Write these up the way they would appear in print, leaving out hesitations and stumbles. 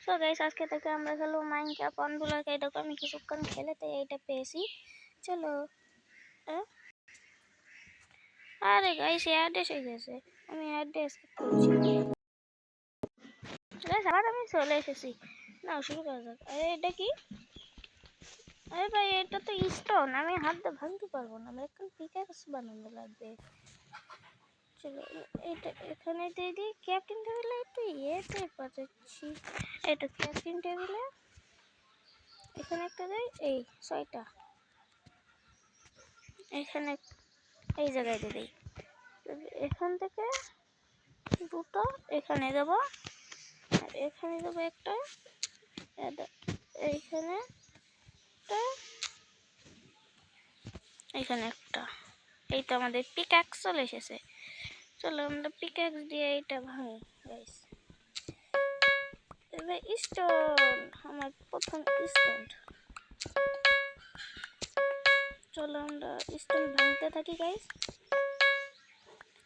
তো গাইস আজকে থেকে আমরা খেলবো মাইনক্রাফট অনবুলার। এই দেখো আমি কিছুক্ষণ খেলে তো এইটা পেয়েছি। চলো আরে গাইস অ্যাড্রেস এসে গেছে, আমি অ্যাড্রেস করছি গাইস। আবার আমি চলে এসেছি, না শুরু করা যাক। আরে এটা কি? আরে ভাই এটা তো স্টোন, আমি হাত দিয়ে ভাঙতে পারবো না, আমার এখন পিকঅ্যাক্স বানানো লাগবে। চলো এটা এখানে দিয়ে দিই। ক্যাপ্টেন টেবিলে একটু ইয়েতে পাচ্ছি, এটা ক্যাপ্টেন টেবিলে এখানে একটা দেই, এই 6টা এখানে এই জায়গায় দিয়ে দিই। এখান থেকে 2টো এখানে দেবো, আর এখানে দেবো একটা, এইখানে একটা, এখানে একটা। এই তো আমাদের পিকঅ্যাক্স চলে এসেছে। চলো আমরা পিকঅ্যাক্স দিয়ে এইটা ভাঙি গাইস। এবার স্টোন, আমার প্রথম স্টোন। চলো আমরা স্টোন ভাঙতে থাকি গাইস।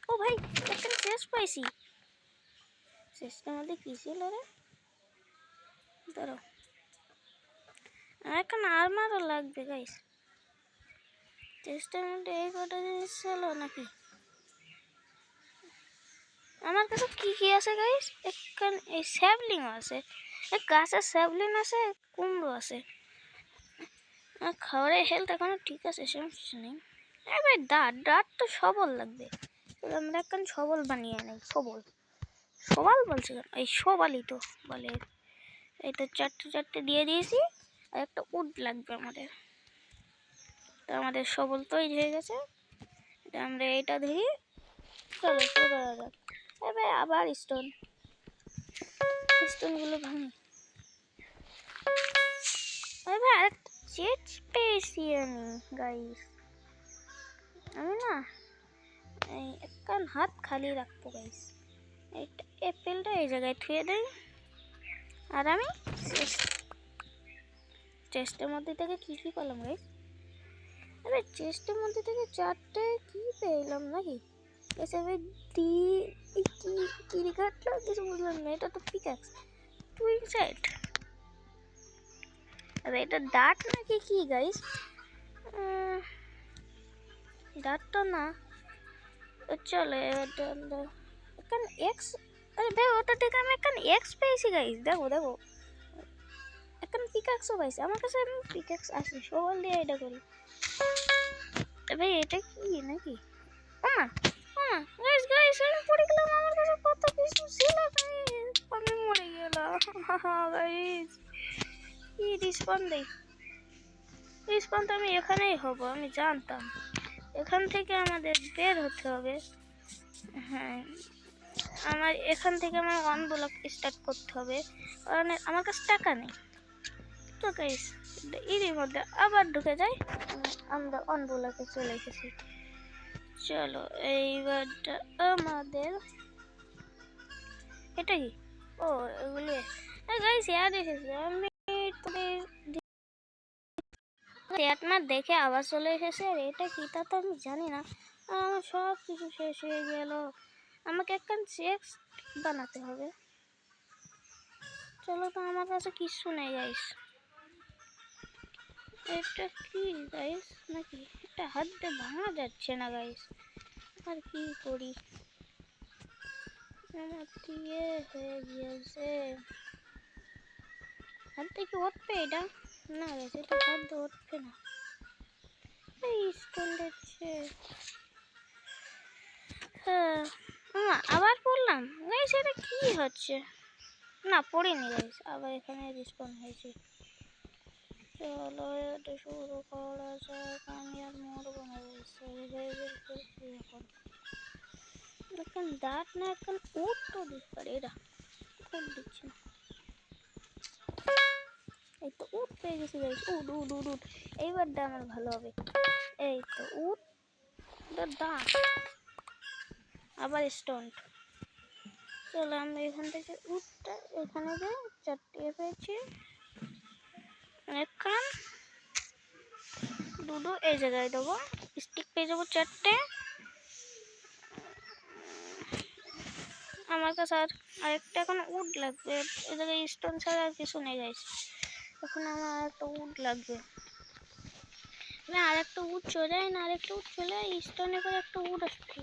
ও ভাই একটা চেস্ট পাইছি। চেস্টের মধ্যে কি ছিল রে? ধরো এখন আর্মারও লাগবে গাইস। চেস্টের মধ্যে এই কটা জিনিস ছিল নাকি? আমার কাছে কি কি আছে গাইস? এখানে এই স্যাবলিং আছে, এই গাছের স্যাবলিং আছে, কুমড়ো আছে। খাবারের হেলথ এখনো ঠিক আছে, সমস্যা নেই। ভাই ডাট তো সবল লাগবে, আমরা এখন সবল বানিয়ে নেই। সবল বলছি এই সবালই তো বলে। এই তো 4টে দিয়ে দিয়েছি, আর একটা উড লাগবে আমাদের। তো আমাদের সবল তৈরি হয়ে গেছে, আমরা এইটা ধরি। চলো শুরু করা যাক। এবার আবার স্টোনগুলো ভাঙি। এবার আরেকটা চেস্ট পেয়েছি আমি গাইস। আমি না এই একটা হাত খালি রাখবো গাইস। এইটা অ্যাপেলটা এই জায়গায় থুয়ে দেই, আর আমি চেস্টের মধ্যে থেকে কি কি পেলাম গাইস? আরে চেস্টের মধ্যে থেকে 4টে কি পেলাম নাকি? এসবে কি কাটলো কিছু বুঝলাম না। এটা তো পিকঅ্যাক্স টুইং সেট, আরে এটা ডাট নাকি কি গাইস? ডাট তো না। চলো এবার আমরা এখানে এক্স, আরে দেখো ওটা থেকে আমি এখানে এক্স পেয়েছি গাইস। দেখো দেখো এখন পিকঅ্যাক্সও পাইছি আমার কাছে। আমি পিকঅ্যাক্স আসি সবল দিয়ে এটা করি। ভাই এটা কি নাকি? ওমা ওমা গাইস গাইস আমি পড়ে গেলাম, আমার কাছে কত কিছু ছিল, আমি মরে গেলাম গাইস। কি রিসপন দেই? রিসপন তো আমি এখানেই হব, আমি জানতাম। এখান থেকে আমাদের বের হতে হবে। হ্যাঁ আমার এখান থেকে আমার ওয়ান ব্লক স্টার্ট করতে হবে, কারণ আমার কাছে টাকা নেই। তো গাইস এর মধ্যে আবার ঢুকে যাই, আমরা ওয়ান ব্লকে চলে এসেছি। চলো এইবারটা আমাদের এটা কি? ও এগুলি গাইস ইয়াদ এসেছে। আমি আপনার দেখে আবার চলে এসেছে, আর এটা কি তা তো আমি জানি না। আমার সব কিছু শেষ হয়ে গেল, আমাকে একটা চেস্ট বানাতে হবে। চলো তো আমার কাছে কিছু নেই গাইস। এটা কি গাইস নাকি? এটা হাত দিয়ে ভাঙা যাচ্ছে না গাইস, আর কি করি? আমার দিয়ে হয়ে গিয়েছে। হাত দিয়ে কি উঠবে এটা? না গাইস এটা হাত দিয়ে উঠবে না। এই স্টোন দিচ্ছে। হ্যাঁ আবার পড়লাম গাইস, এটা কি হচ্ছে? না পড়িনি গাইস, আবার এখানে রিস্পন হয়েছে। চলো এটা শুরু করা যাক। আমি আর মরবো না গাইস, এখন দাঁত না এখন উঠ তো দিতে পারে, এরা উঠ দিচ্ছে না। এই তো উঠ পেয়ে গেছি গাইস, উঠ উঠ উঠ উঠ। এইবারটা আমার ভালো হবে। এই তো উঠ, দাঁত আবার স্টোন। চলো আমরা এখান থেকে উঠটা এখানে যে 4টে পেয়েছি, এখন দুটো এই জায়গায় দেবো। স্টিক পেয়ে যাবো 4টে। আমার কাছে আর আর একটা এখন উড লাগবে, এদিকে স্টোন ছাড়া আর কিছু নেই গাইস। এখন আমার আর একটা উড লাগবে, না আর একটা উড চলে যায় না, আর একটা উড চলে যায়, স্টোনের পরে একটা উড আসবে,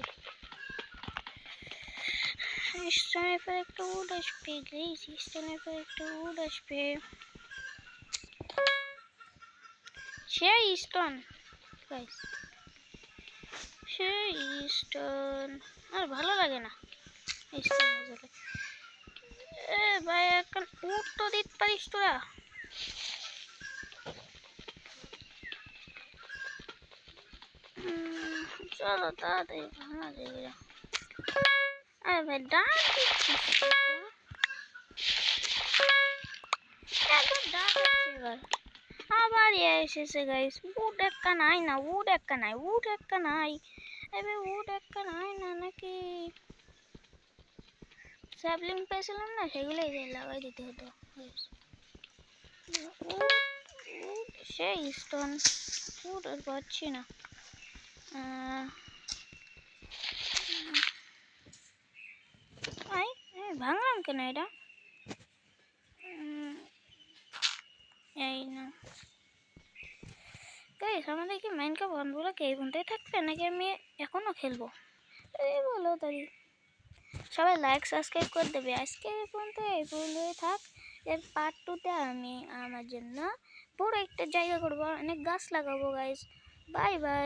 স্টোনের পরে একটা উড আসবে গাইস, স্টোনের পরে একটা উড আসবে, সেই স্টোন গাইস, সেই স্টোন আর ভালো লাগে না স্টোন বলে। এ ভাই এখন উড তো দিতে পারিস তোরা, চলো তাড়াতাড়ি ভাঙা যাবে। আরে ভাই ডাক দিচ্ছিস এবার, আবার এসেছে গাইস, উড একটা নাই না, উড একটা নাই, উড একটা নাই, এবার উড একটা নাই না নাকি স্যাপলিং পেয়েছিলাম না, সেগুলোই লাগাই দিতে হতো। সেই স্টোন উড আর পাচ্ছি না, ভাঙলাম কেন এটা, এই না গাইস আমাদের কি মাইনক্রাফট বন্ধুরা কি এই পর্যন্তই থাকবে নাকি আমি এখনো খেলবো, এই বলো তাই। সবাই লাইক সাবস্ক্রাইব করে দেবে, আজকে এই পর্যন্তই থাক। এর পার্ট 2-তে আমি আমার জন্য পুরো একটা জায়গা করবো, অনেক গাছ লাগাবো গাইস। Bye bye.